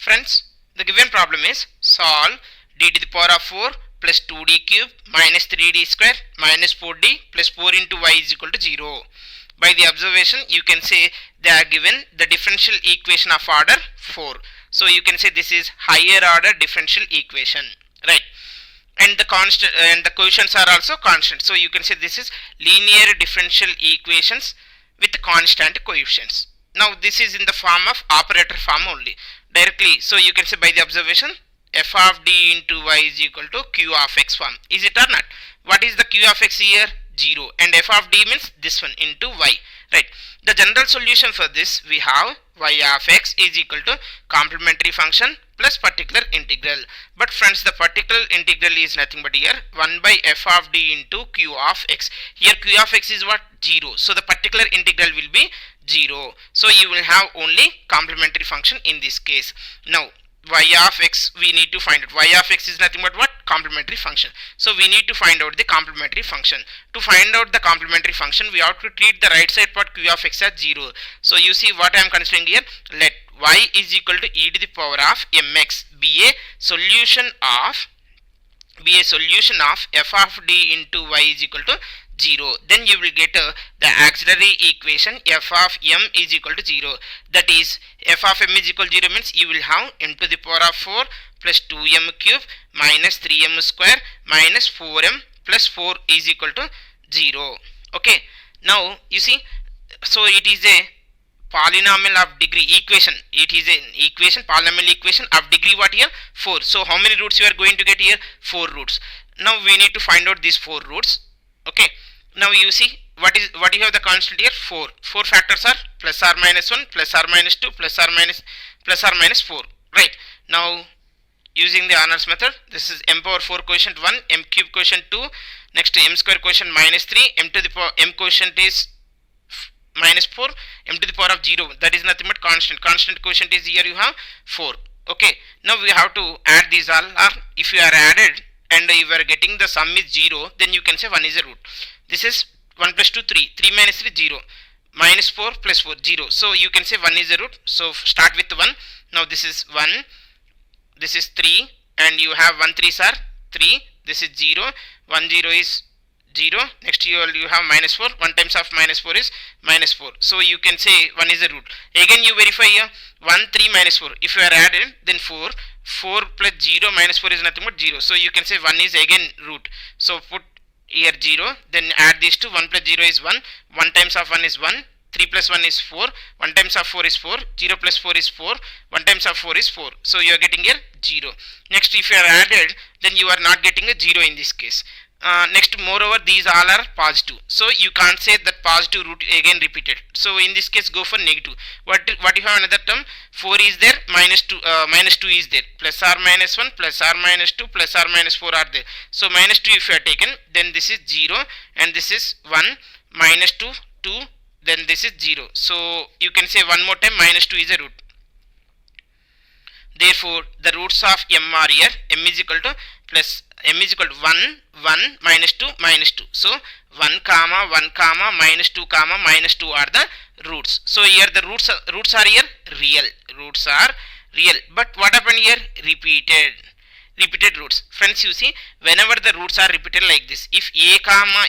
Friends, the given problem is solve d to the power of 4 plus 2d cube minus 3d square minus 4d plus 4 into y is equal to 0. By the observation, you can say they are given the differential equation of order 4. So you can say this is higher order differential equation, right? And the constant and the coefficients are also constant. So you can say this is linear differential equations with constant coefficients. Now this is in the form of operator form only directly. So you can say by the observation f of d into y is equal to q of x form. Is it or not? What is the q of x here? 0, and f of d means this one into y, right? The general solution for this, we have y of x is equal to complementary function plus particular integral. But friends, the particular integral is nothing but here 1 by f of d into q of x. Here q of x is what? 0. So the particular integral will be 0. So you will have only complementary function in this case. Now y of x, we need to find out. Y of x is nothing but what? Complementary function. So we need to find out the complementary function. To find out the complementary function, we have to treat the right side part q of x as 0. So you see what I am considering here. Let y is equal to e to the power of mx be a solution of f of d into y is equal to 0. Then you will get the auxiliary equation f of m is equal to 0. That is f of m is equal to 0 means you will have m to the power of 4 plus 2m cube minus 3m square minus 4m plus 4 is equal to 0. Okay. Now you see, so it is a polynomial of degree equation. It is an equation, polynomial equation of degree what here? 4. So how many roots you are going to get here? 4 roots. Now we need to find out these 4 roots. Okay. Now you see what you have the constant here? 4. 4 factors are plus or minus 1, plus or minus 2, plus or minus 4. Right. Now using the Arnold's method, this is m power 4 quotient 1, m cube quotient 2, next m square quotient minus 3, m to the power m quotient is minus 4, m to the power of 0, that is nothing but constant. Constant quotient is here you have 4. Okay. Now we have to add these all, or if you are added and you are getting the sum is 0, then you can say 1 is a root. This is 1 plus 2, 3. 3 minus 3, 0. Minus 4 plus 4, 0. So you can say 1 is a root. So start with 1. Now this is 1. This is 3. And you have 1 3s are 3. This is 0. 1 0 is 0. Next you have minus 4. 1 times of minus 4 is minus 4. So you can say 1 is a root. Again you verify here. 1 3 minus 4. If you are added, then 4. 4 plus 0 minus 4 is nothing but 0. So you can say 1 is again root. So put here 0, then add these two. 1 plus 0 is 1, 1 times of 1 is 1, 3 plus 1 is 4, 1 times of 4 is 4, 0 plus 4 is 4, 1 times of 4 is 4. So you are getting here 0. Next if you are added, then you are not getting a 0 in this case. Next, moreover, these all are positive. So you can't say that positive root again repeated. So in this case, go for negative. What you have another term? 4 is there, minus 2 is there, plus or minus 1, plus or minus 2, plus or minus 4 are there. So minus 2 if you are taken, then this is 0, and this is 1, minus 2, 2, then this is 0. So you can say one more time, minus 2 is a root. Therefore, the roots of m are here. M is equal to plus m is equal to 1, 1, minus 2, minus 2. So 1 comma 1 comma minus 2 comma minus 2 are the roots. So here the roots are here real. Roots are real. But what happened here? Repeated roots. Friends, you see, whenever the roots are repeated like this, if a comma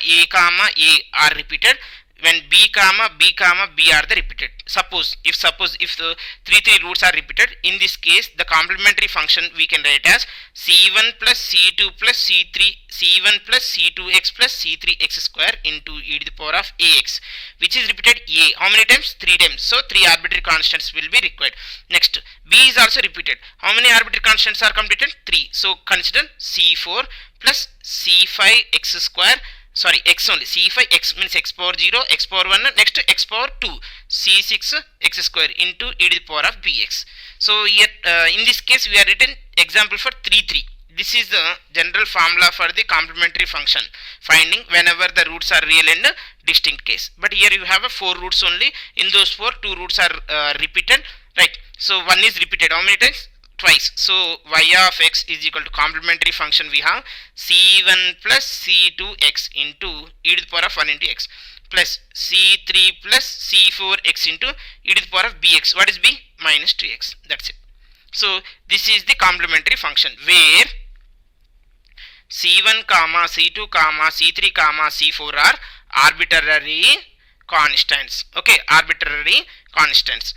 a are repeated, when b comma b are the repeated. Suppose if the three roots are repeated, in this case the complementary function we can write as c1 plus c2 plus c3 c1 plus c2x plus c3x square into e to the power of ax, which is repeated a. How many times? 3 times. So 3 arbitrary constants will be required. Next, b is also repeated. How many arbitrary constants are completed? 3. So consider c4 plus c5x square. Sorry, x only. c5 x means x power 0, x power 1, next x power 2, c6 x square into e to the power of bx. So here in this case we are written example for 3 3. This is the general formula for the complementary function finding whenever the roots are real and distinct case. But here you have a 4 roots only. In those 4, 2 roots are repeated, right? So 1 is repeated. How many times? Twice. So y of x is equal to complementary function we have c1 plus c2x into e to the power of 1 into x plus c3 plus c4x into e to the power of bx. What is b? Minus 2x. That's it. So So this is the complementary function where C1 comma C2 comma C3 comma C4 are arbitrary constants. Okay, arbitrary constants.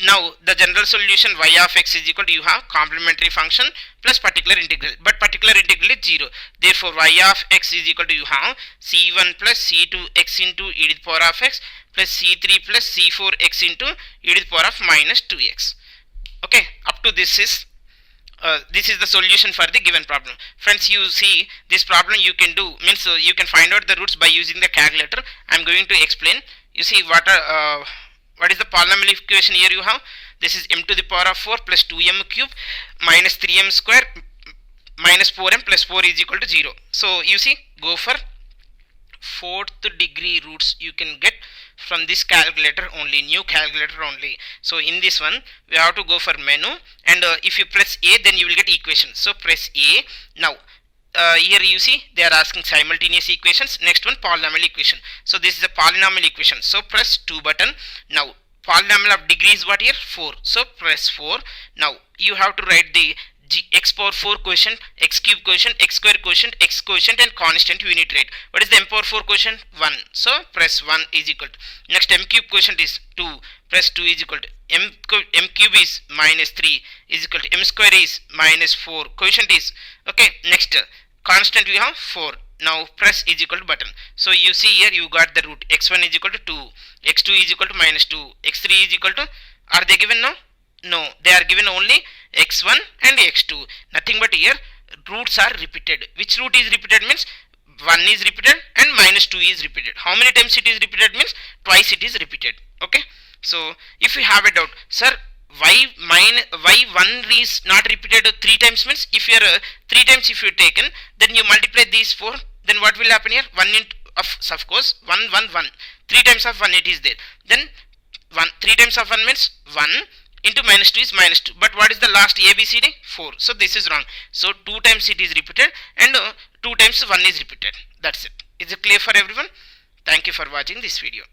Now the general solution y of x is equal to, you have complementary function plus particular integral, but particular integral is 0. Therefore y of x is equal to, you have c1 plus c2 x into e to the power of x plus c3 plus c4 x into e to the power of minus 2x. Okay, up to this is the solution for the given problem. Friends, you see this problem you can do, means you can find out the roots by using the calculator. I am going to explain. You see what is the polynomial equation here you have? This is m to the power of 4 plus 2m cube minus 3m square minus 4m plus 4 is equal to 0. So you see, go for fourth degree roots you can get from this calculator only, new calculator only. So in this one we have to go for menu, and if you press A, then you will get equation. So press A. Now here you see they are asking simultaneous equations. Next one, polynomial equation. So this is a polynomial equation. So press 2 button. Now polynomial of degree is what here? 4. So press 4. Now you have to write the x power 4 quotient, x cube quotient, x square quotient, x quotient, and constant you need to write. What is the m power 4 quotient? 1. So press 1 is equal to, next m cube quotient is 2. Press 2 is equal to m cube is minus 3 is equal to m square is minus 4. Quotient is, okay, next constant we have 4. Now press is equal to button. So you see here you got the root. X1 is equal to 2, x2 is equal to minus 2, x3 is equal to, are they given now? No, they are given only x1 and x2. Nothing but here roots are repeated. Which root is repeated means 1 is repeated and minus 2 is repeated. How many times it is repeated means twice it is repeated. Okay. So if you have a doubt, sir, why 1 is not repeated 3 times means, if you are 3 times if you taken, then you multiply these 4, then what will happen here? 1 into of course 1 1 1. 3 times of 1 it is there. Then 3 times of 1 means 1 into minus 2 is minus 2. But what is the last ABCD? 4. So this is wrong. So 2 times it is repeated and 2 times 1 is repeated. That's it. Is it clear for everyone? Thank you for watching this video.